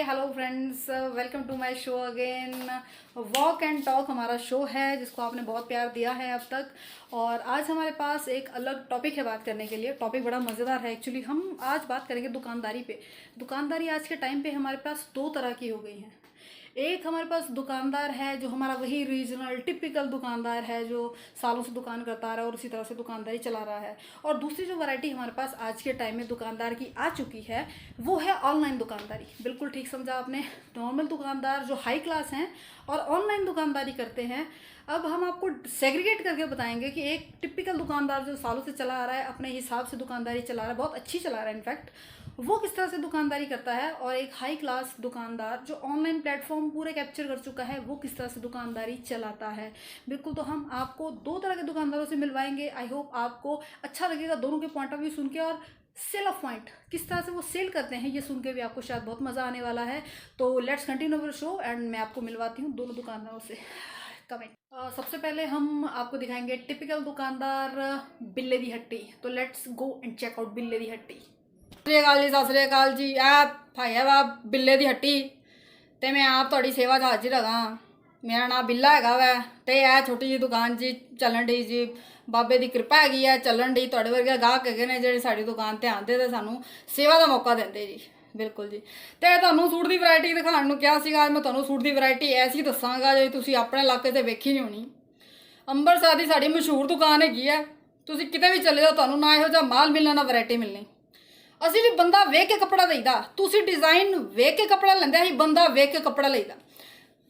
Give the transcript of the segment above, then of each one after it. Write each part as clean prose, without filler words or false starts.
Hello friends, welcome to my show again. Walk and talk हमारा show है जिसको आपने बहुत प्यार दिया है अब तक। और आज हमारे पास एक अलग टॉपिक है बात करने के लिए। टॉपिक बड़ा मज़ेदार है एक्चुअली। हम आज बात करेंगे दुकानदारी पे। दुकानदारी आज के टाइम पे हमारे पास दो तरह की हो गई है। एक हमारे पास दुकानदार है जो हमारा वही रीजनल टिपिकल दुकानदार है जो सालों से दुकान करता रहा है और उसी तरह से दुकानदारी चला रहा है। और दूसरी जो वैरायटी हमारे पास आज के टाइम में दुकानदार की आ चुकी है वो है ऑनलाइन दुकानदारी। बिल्कुल ठीक समझा आपने। नॉर्मल दुकानदार जो हाई क्लास हैं और ऑनलाइन दुकानदारी करते हैं। अब हम आपको सेग्रीगेट करके बताएंगे कि एक टिपिकल दुकानदार जो सालों से चला आ रहा है, अपने हिसाब से दुकानदारी चला रहा है, बहुत अच्छी चला रहा है इनफैक्ट, वो किस तरह से दुकानदारी करता है, और एक हाई क्लास दुकानदार जो ऑनलाइन प्लेटफॉर्म पूरे कैप्चर कर चुका है वो किस तरह से दुकानदारी चलाता है। बिल्कुल, तो हम आपको दो तरह के दुकानदारों से मिलवाएंगे। आई होप आपको अच्छा लगेगा दोनों के पॉइंट ऑफ व्यू सुन के, और सेल ऑफ पॉइंट किस तरह से वो सेल करते हैं ये सुन के भी आपको शायद बहुत मज़ा आने वाला है। तो let's continue our show and मैं आपको मिलवाती हूँ दोनों दुकानदारों से। कमेंट सबसे पहले हम आपको दिखाएंगे टिपिकल दुकानदार बिल्ले दी हट्टी। तो let's go and check out Bille Di हट्टी। सत श्री अकाल जी, सत श्री अकाल जी। भाई है वा बिल्ले दी हट्टी ते मैं आप थोड़ी सेवा 'ਚ हाजिर हाँ। मेरा नाम बिल्ला हैगा वै ते यह छोटी जी दुकान जी चलन डी जी। बाबे की कृपा हैगी है, चलन डी। तुहाडे वर्गे गाहक हैगे ने जिहड़े साडी दुकान ते आंदे ते सानू सेवा का मौका देंदे जी। बिल्कुल जी। तो तुहानू सूट की वैरायटी दिखाने को क्या सीगा। मैं तुहानू सूट की वैरायटी ऐसी दसांगा जो तुसीं अपने इलाके से वेखी नहीं होनी। अंबरसर की साड़ी मशहूर दुकान हैगी है। तुसीं किते भी चले जाओ तुहानू ना इहो जिहा माल मिलना ना वैरायटी मिलनी। ਅਸੀਂ ਜੀ ਬੰਦਾ ਵੇਖ ਕੇ ਕੱਪੜਾ ਲਈਦਾ। ਤੁਸੀਂ ਡਿਜ਼ਾਈਨ ਵੇਖ ਕੇ ਕੱਪੜਾ ਲੈਂਦੇ, ਅਸੀਂ ਬੰਦਾ ਵੇਖ ਕੇ ਕੱਪੜਾ ਲਈਦਾ।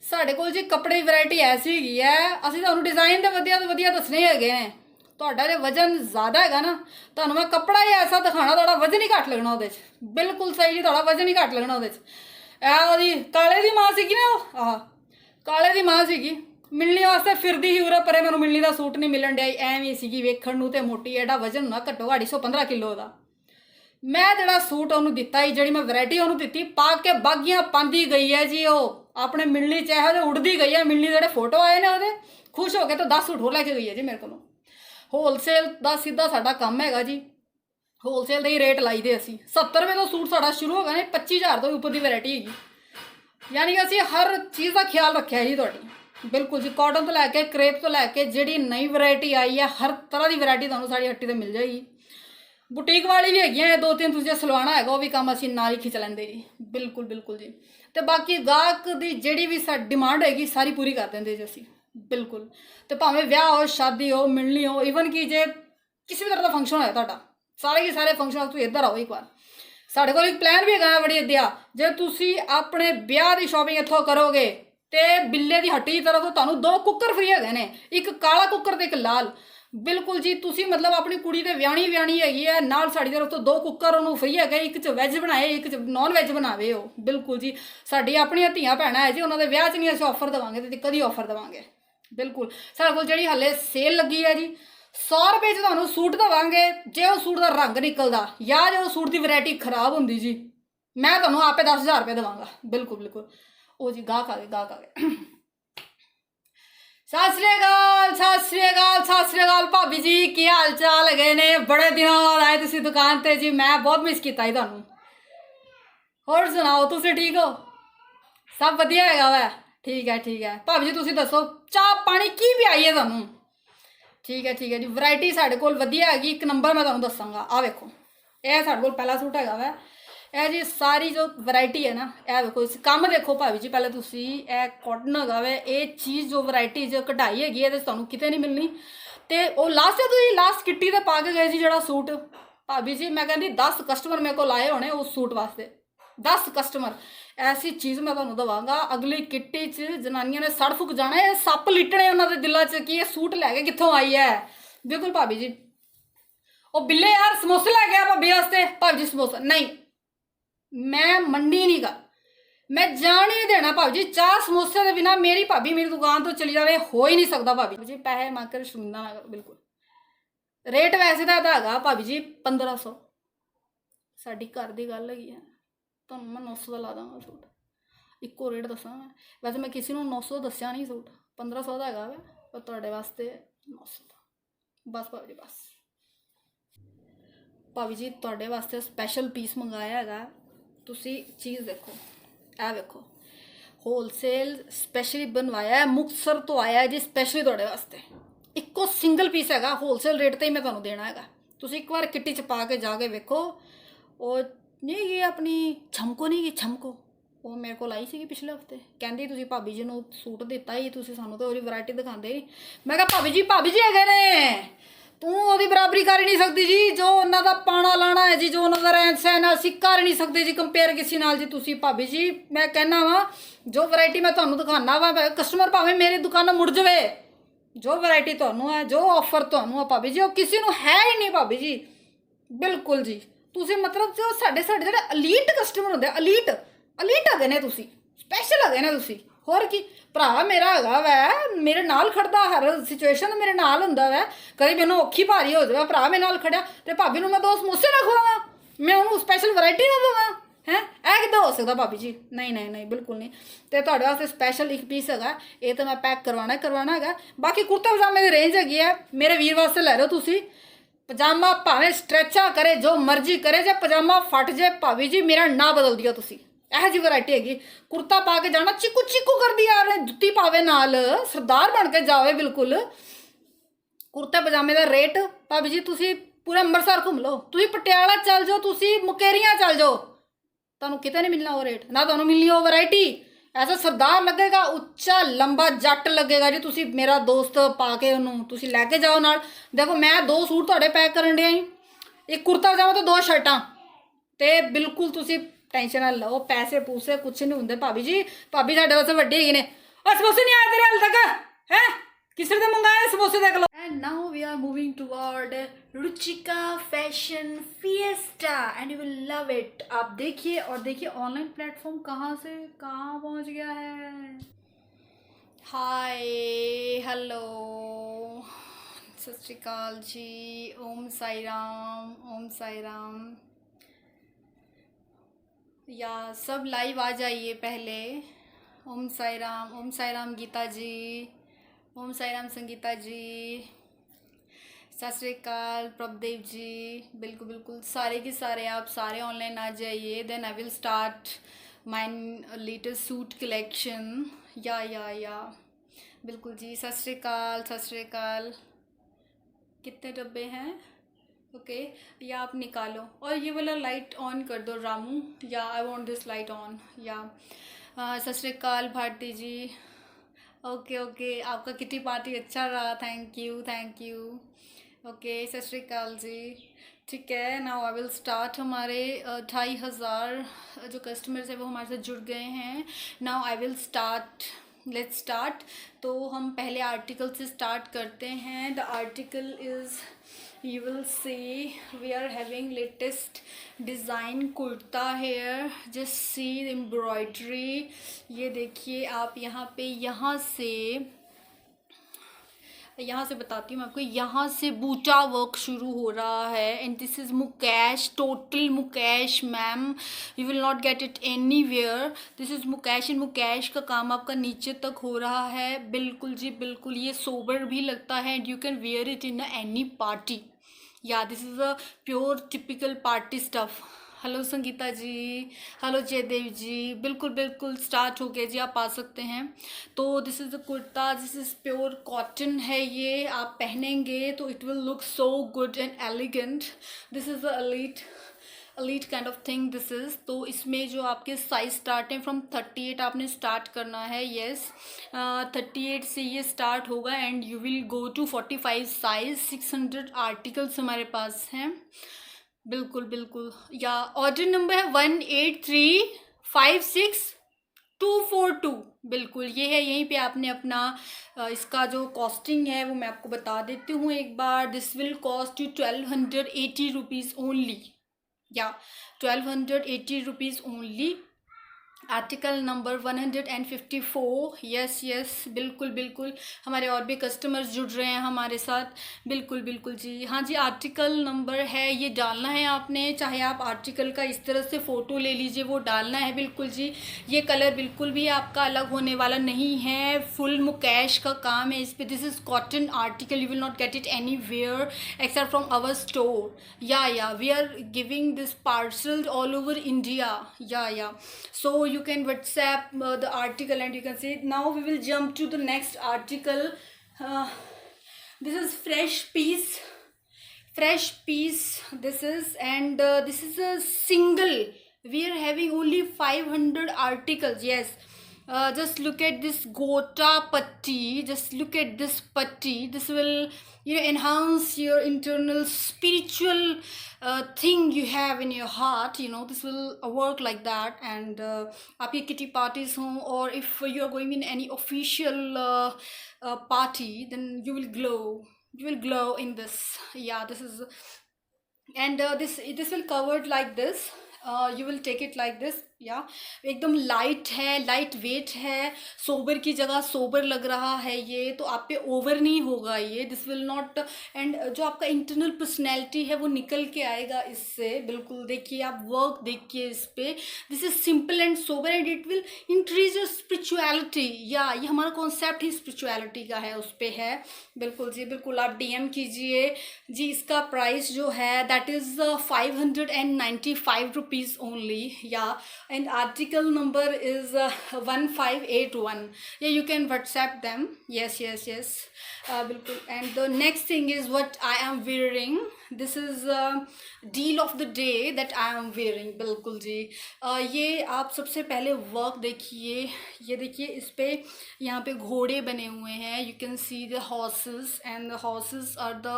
ਸਾਡੇ ਕੋਲ ਜੀ ਕੱਪੜੇ ਦੀ ਵੈਰਾਈਟੀ ਐਸੀ ਹੈਗੀ ਹੈ, ਅਸੀਂ ਤੁਹਾਨੂੰ ਡਿਜ਼ਾਈਨ ਤੇ ਵਧੀਆ ਤੋਂ ਵਧੀਆ ਦੱਸਣੇ ਹੈਗੇ ਨੇ। ਤੁਹਾਡਾ ਜੇ ਵਜਨ ਜ਼ਿਆਦਾ ਹੈਗਾ ਨਾ, ਤੁਹਾਨੂੰ ਮੈਂ ਕੱਪੜਾ ਹੀ ਐਸਾ ਦਿਖਾਣਾ ਤੁਹਾਡਾ ਵਜਨ ਹੀ ਘੱਟ ਲੱਗਣਾ ਉਹਦੇ 'ਚ। ਬਿਲਕੁਲ ਸਹੀ ਜੀ, ਤੁਹਾਡਾ ਵਜਨ ਹੀ ਘੱਟ ਲੱਗਣਾ ਉਹਦੇ 'ਚ। ਇਹ ਉਹਦੀ ਕਾਲੇ ਦੀ ਮਾਂ ਸੀਗੀ ਨਾ, ਆਹ ਕਾਲੇ ਦੀ ਮਾਂ ਸੀਗੀ। ਮਿਲਣੀ ਵਾਸਤੇ ਫਿਰਦੀ ਸੀ ਉਰੇ ਪਰੇ, ਮੈਨੂੰ ਮਿਲਣੀ ਦਾ ਸੂਟ ਨਹੀਂ ਮਿਲਣ ਡਿਆ। ਐਵੇਂ ਸੀਗੀ ਵੇਖਣ ਨੂੰ ਤੇ ਮੋਟੀ, ਐਡਾ ਵਜਨ ਹੋਣਾ ਘੱਟੋ ਘੱਟ 115 ਕਿਲੋ ਦਾ। मैं जोड़ा सूट उन्होंने दिता ही, जी मैं वैरायटी उन्होंने दी, पा के बागियां पाँदी गई है जी। वो अपने मिलनी चाहे तो उड़ती गई है। मिलनी जोड़े फोटो आए ने वो खुश हो गए तो 10 सूट हो लैके गई है जी मेरे को। होलसेल का सीधा साडा काम है जी। होलसेल के ही रेट लाई दे असी। 70 रुपये तो सूट साडा शुरू हो गया ने, 25,000 तो ऊपर की वैरायटी हैगी। यानी कि असी हर चीज़ का ख्याल रखा है जी तुहाडी। बिल्कुल जी, कॉटन तो लैके क्रेप तो लैके जी नई वैरायटी आई है, हर तरह की वैरायटी तुहानू साडी हट्टी ते मिल जाएगी। बुटीक वाली भी हैगी, दो तीन तुझे सलवाना है वो भी काम असी नाल ही खिंच लेंगे जी। बिल्कुल बिल्कुल जी। तो बाकी गाहक की जी भी डिमांड हैगी सारी पूरी कर देंगे जी असी। बिल्कुल। तो भावें ब्याह हो, शादी हो, मिलनी हो, ईवन कि जे किसी भी तरह का फंक्शन होया तुहाडा, सारे के सारे फंक्शन तुसीं इधर आओ एक बार। साढ़े को एक प्लान भी है बड़ी अद्या, जे तुसीं अपने ब्याह की शॉपिंग इत्थों करोगे तो बिल्ले की हट्टी की तरफ तुहानू 2 कुकर फ्री है ने, एक काला कुकर तो एक लाल। बिल्कुल जी। तुसी मतलब अपनी कुड़ी ते व्याणी हैगी है, नाल साड़ी तरफ तो 2 कुकर उन्होंने फ्री है, एक च वैज बनाए एक च नॉन वैज बनावे हो। बिल्कुल जी। साड़ी अपनी धियां भैणां है जी, उन्होंने ब्याह च नहीं असीं ऑफर देवांगे ते कदी ऑफर देवांगे। बिल्कुल। साडे कोल जिहड़ी हले सेल लगी है जी, 100 रुपये च तुहानू सूट देवांगे जे उस सूट का रंग निकलदा या जो उस सूट की वैरायटी खराब हुंदी जी, मैं तुहानू आपे 10,000 रुपये देवांगा। बिल्कुल बिल्कुल। ओ जी गाहक आ गए, गाहक आ गए। सत श्री अकाल, सत श्री अकाल, सत श्री अकाल भाभी जी, की हाल चाल है ने? बड़े दिनों बाद आए तुसी दुकान ते जी, मैं बहुत मिस किया तुहानू। होर सुनाओ, तुसी ठीक हो? सब वधिया हैगा वै? ठीक है ठीक है। भाभी जी तुसी दसो चाह पानी की भी आई है तुहानू? ठीक है ठीक है जी। वैरायटी साढ़े कोल वधिया हैगी, एक नंबर मैं तुहानू दसांगा। आ वेखो, यह साढ़े कोल पहला सूट हैगा वै। यह जी सारी जो वैरायटी है ना, यह देखो इस काम देखो भाभी जी। पहले तुसी यह कॉटन हैगा वे, ये चीज़ जो वैरायटी जो कढ़ाई हैगी है तुहानू किते नहीं मिलनी। तो वो लास्ट तुसी लास्ट किट्टी ते पा के गए जी जोड़ा सूट। भाभी जी मैं कहती 10 कस्टमर मेरे को आए होने उस सूट वास्ते, 10 कस्टमर। ऐसी चीज़ मैं तुहानू दवांगा, अगली किट्टी च जनानियां ने सड़ फुक जाना है, सप लिटने उन्होंने दिलों च कि ये सूट लैके कित्थों आई है। बिल्कुल भाभी जी। वो बिल्ले यार समोसे लै गया भाभी वास्ते। भाभी जी समोसा नहीं, मैं मंडी नहीं कर, मैं जान ही नहीं देना भाभी जी। चाह समोसे के बिना मेरी भाभी मेरी दुकान तो चली जाए, हो ही नहीं सकता भाभी जी। पैसे मांग कर शर्मिंदा ना करो। बिल्कुल। रेट वैसे तो हैगा भाभी जी 1500, साड़ी घर की गल हैगी है। तो मैं 900 का ला देंगा सूट, इको रेट दसा मैं। वैसे मैं किसी को 900 दसिया नहीं, सूट 1500 का हैगा वे, पर तुहाडे वास्ते 900 का बस भाभी जी बस। भाभी जी तुहाडे वास्ते स्पैशल पीस मंगाया हैगा। तुसी चीज़ देखो, ਇਹ ਵੇਖੋ होलसेल स्पैशली बनवाया है, मुक्तसर तो आया है जी स्पैशली तुहाडे वास्ते। इक्को सिंगल पीस हैगा, होलसेल रेट ते ही मैं तुहानूं देना हैगा। तुसीं एक बार किट्टी च पा के जाके वेखो। और नहीं ये अपनी छमको नहीं, ये छमको वो मेरे को आई सी पिछले हफ्ते, कहती तुसीं भाभी जी नूं सूट दिता ही, तुसीं सानूं तो ओहदी वैरायटी दिखांदे ही। मैं कहा भाभी जी हैगे ने, तू ਉਹਦੀ बराबरी कर ही नहीं सकती जी, जो ਉਹਨਾਂ ਦਾ ਪਾਣਾ ਲਾਣਾ है जी, जो ਉਹਨਾਂ ਦਾ ਰਹਿਣ ਸਹਿਣ ਅਸੀਂ कर नहीं सकते जी कंपेयर किसी नाल जी। तुसी भाभी जी मैं कहना वा जो वैरायटी मैं ਤੁਹਾਨੂੰ ਦਿਖਾਣਾ ਵਾ, कस्टमर भावें मेरी दुकान मुड़ जावे, जो वैरायटी ਤੁਹਾਨੂੰ है, जो ऑफर ਤੁਹਾਨੂੰ है भाभी जी वो किसी ਨੂੰ है ही नहीं भाभी जी। बिल्कुल जी ਤੁਸੀਂ मतलब जो साढ़े ਜਿਹੜੇ ਅਲੀਟ ਕਸਟਮਰ ਹੁੰਦੇ, ਅਲੀਟ ਹੈਗੇ ਨੇ, ਤੁਸੀਂ ਸਪੈਸ਼ਲ ਹੈਗੇ ਨੇ ਤੁਸੀਂ। ਹੋਰ ਕੀ ਭਰਾ ਮੇਰਾ ਹੈਗਾ ਵੈ, ਮੇਰੇ ਨਾਲ ਖੜਦਾ, ਹਰ ਸਿਚੁਏਸ਼ਨ ਮੇਰੇ ਨਾਲ ਹੁੰਦਾ ਵੈ। ਕਦੀ ਮੈਨੂੰ ਔਖੀ ਭਾਰੀ ਹੋ ਜਾਵੇ, ਭਰਾ ਮੇਰੇ ਨਾਲ ਖੜਿਆ ਤੇ ਭਾਬੀ ਨੂੰ ਮੈਂ 2 ਸਮੋਸੇ ਨਾ ਖਵਾਵਾਂ, ਮੈਂ ਉਹਨੂੰ ਸਪੈਸ਼ਲ ਵੈਰਾਈਟੀ ਨਾ ਦੇਵਾਂ ਹੈ? ਇਹ ਕਿੱਦਾਂ ਹੋ ਸਕਦਾ ਭਾਬੀ ਜੀ? ਨਹੀਂ ਬਿਲਕੁਲ ਨਹੀਂ। ਤੇ ਤੁਹਾਡੇ ਵਾਸਤੇ ਸਪੈਸ਼ਲ ਇੱਕ ਪੀਸ ਹੈਗਾ, ਇਹ ਤਾਂ ਮੈਂ ਪੈਕ ਕਰਵਾਉਣਾ ਹੈਗਾ। ਬਾਕੀ ਕੁੜਤਾ ਪਜਾਮੇ ਦੀ ਰੇਂਜ ਹੈਗੀ ਹੈ, ਮੇਰੇ ਵੀਰ ਵਾਸਤੇ ਲੈ ਲਓ ਤੁਸੀਂ। ਪਜਾਮਾ ਭਾਵੇਂ ਸਟ੍ਰੈਚਾ ਕਰੇ, ਜੋ ਮਰਜ਼ੀ ਕਰੇ, ਜੇ ਪਜਾਮਾ ਫਟ ਜੇ ਭਾਬੀ ਜੀ ਮੇਰਾ ਨਾਂ ਬਦਲ ਦਿਓ ਤੁਸੀਂ। ਇਹੋ ਜਿਹੀ ਵੈਰਾयटी हैगी। कुर्ता पा के जाना चिकू कर दी यार, जुत्ती पावे नाल सरदार बन के जावे बिल्कुल। कुर्ते पजामे का रेट भाभी जी तुसी पूरा अंमृतसर घूम लो, तुसी पटियाला चल जाओ, तुसी मुकेरियां चल जाओ, तुहानूं किते नहीं मिलना वो रेट, ना तुहानूं मिलनी वो वैरायटी। ऐसा सरदार लगेगा, उच्चा लंबा जट लगेगा जी। तुसी मेरा दोस्त पा के उन्होंने तुसी लैके जाओ नाल। देखो मैं 2 सूट तुहाडे पैक करन दिया, एक कुर्ता पजामा तो 2 शर्टां, ते बिल्कुल तुसी टेंशन ना लो, पैसे पूसे कुछ नहीं होंगे भाभी जी। भाभी साढ़े वास्ते वड्डे ही ने। और समोसे नहीं आए तेरे हाल तक है, किसी ने मंगाए समोसे देख लो। And now we are moving toward Ruchika fashion fiesta and you will love it. आप देखिए और देखिए ऑनलाइन प्लेटफॉर्म कहाँ से कहाँ पहुँच गया है। हाय हेलो सत श्री अकाल जी, ओम साई राम। या सब लाइव आ जाइए पहले। ओम साई राम गीता जी, ओम साई राम संगीता जी, सत श्री अकाल प्रभदेव जी। बिल्कुल सारे के सारे आप सारे ऑनलाइन आ जाइए, then I will start my latest suit collection. या बिल्कुल जी। सत श्री अकाल। कितने डब्बे हैं? ओके या आप निकालो और ये वाला लाइट ऑन कर दो रामू, या I want this light on. या सत श्री अकाल भारती जी। ओके आपका किटी पार्टी अच्छा रहा, थैंक यू। ओके सत श्री अकाल जी। ठीक है, नाउ आई विल स्टार्ट। हमारे 2500 जो कस्टमर्स हैं वो हमारे साथ जुड़ गए हैं। Now I will start, let's start. तो हम पहले आर्टिकल से स्टार्ट करते हैं। The article is, you will see we are having latest design kurta here, just see the embroidery। ये देखिए आप यहाँ से बताती हूँ मैं आपको। यहाँ से बूटा वर्क शुरू हो रहा है and this is Mukesh, total Mukesh ma'am, you will not get it anywhere. This is Mukesh and Mukesh का काम आपका नीचे तक हो रहा है। बिल्कुल जी बिल्कुल, ये सोबर भी लगता है and you can wear it in any party. Yeah this is a pure typical party stuff. Hello Sangeeta ji, hello Jaidev ji. बिल्कुल स्टार्ट हो गया जी, आप आ सकते हैं। तो this is the kurta, this is pure cotton है, ये आप पहनेंगे तो it will look so good and elegant. This is the elite kind of thing this is. तो इसमें जो आपके साइज़ स्टार्ट हैं फ्रॉम 38 आपने स्टार्ट करना है। येस 38 से ये स्टार्ट होगा and you will go to 45 size. 600 articles हमारे पास हैं। बिल्कुल। या ऑर्डर नंबर है 18356242। बिल्कुल ये है, यहीं पे आपने अपना इसका जो कॉस्टिंग है वो मैं आपको बता देती हूँ एक बार। This will cost you 1280 rupees only. Yeah 1280 rupees only. Article number 154। Yes बिल्कुल हमारे और भी कस्टमर्स जुड़ रहे हैं हमारे साथ। बिल्कुल जी, हाँ जी। आर्टिकल नंबर है ये डालना है आपने, चाहे आप आर्टिकल का इस तरह से फ़ोटो ले लीजिए, वो डालना है। बिल्कुल जी, ये कलर बिल्कुल भी आपका अलग होने वाला नहीं है, फुल मुकेश का काम है इस पर। This is cotton article, you will not get it anywhere except from our store. Yeah we are giving this parcel all over India. Yeah so you can WhatsApp the article and you can see it. Now we will jump to the next article. This is fresh piece this is, and this is a single. We are having only 500 articles. Yes, just look at this gota patti. Just look at this patti. This will, enhance your internal spiritual thing you have in your heart. This will work like that. And आपकी kitty parties हों, or if you are going in any official party, then you will glow in this. Yeah, this is, and this will covered like this. You will take it like this. या एकदम light है, light weight है, sober की जगह sober लग रहा है ये, तो आप पे ओवर नहीं होगा ये. दिस विल नॉट, एंड जो आपका इंटरनल पर्सनैलिटी है वो निकल के आएगा इससे. बिल्कुल देखिए, आप वर्क देखिए इस पे. This is simple and sober and it will increase your spirituality. या ये हमारा कॉन्सेप्ट ही स्पिरिचुअलिटी का है, उस पे है. बिल्कुल जी, बिल्कुल आप डीएम कीजिए जी. इसका प्राइस जो है दैट इज़ 595 रुपीज़ ओनली. या and article number is 1581. Yeah, you can WhatsApp them. Yes. Bilkul. And the next thing is what I am wearing. This is deal of the day that I am wearing. बिल्कुल जी. ये आप सबसे पहले work देखिए. ये देखिए, इस पे यहाँ पे घोड़े बने हुए हैं. You can see the horses, and the horses are the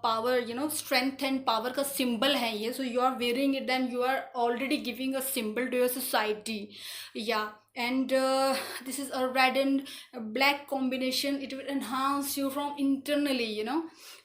power, strength and power का symbol है ये. So you are wearing it and you are already giving a symbol to your society. Yeah. And this is a red and black combination. It will enhance you from internally.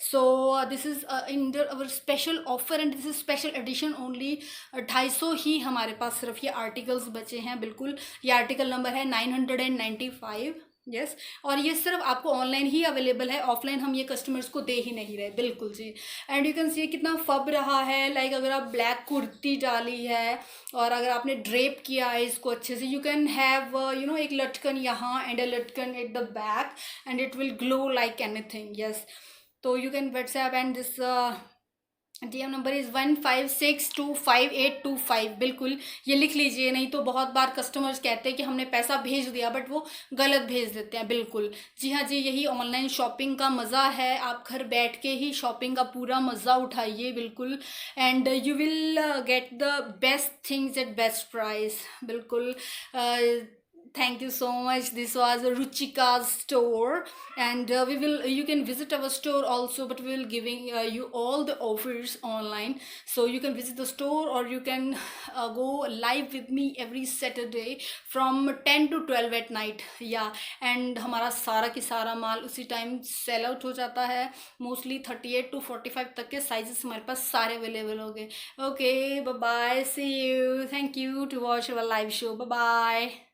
So this is in our special offer, and this is special edition only. 250 ही हमारे पास सिर्फ ये articles बचे हैं. बिल्कुल, ये article number है 995. Yes, और ये सिर्फ आपको ऑनलाइन ही अवेलेबल है. ऑफलाइन हम ये कस्टमर्स को दे ही नहीं रहे. बिल्कुल जी. एंड यू कैन सी कितना फब रहा है. लाइक अगर आप ब्लैक कुर्ती डाली है और अगर आपने ड्रेप किया है इसको अच्छे से, यू कैन हैव एक लटकन यहाँ एंड अ लटकन at the back, and it will glow like anything. Yes, तो you can WhatsApp, and this DM number is 15625 बिल्कुल ये लिख लीजिए. नहीं तो बहुत बार कस्टमर्स कहते हैं कि हमने पैसा भेज दिया, बट वो गलत भेज देते हैं. बिल्कुल जी हाँ जी, यही ऑनलाइन शॉपिंग का मज़ा है. आप घर बैठ के ही शॉपिंग का पूरा मज़ा उठाइए. बिल्कुल, and you will get the best things at best price. बिल्कुल. Thank you so much. This was Ruchika's store, and you can visit our store also, but we will giving you all the offers online. So you can visit the store, or you can go live with me every Saturday from 10 to 12 at night. Yeah, and हमारा सारा की सारा माल उसी time sell out हो जाता है. Mostly 38 to 45 तक के साइजेस हमारे पास सारे अवेलेबल हो गए. Okay, bye bye, see you. Thank you to watch our live show. Bye bye.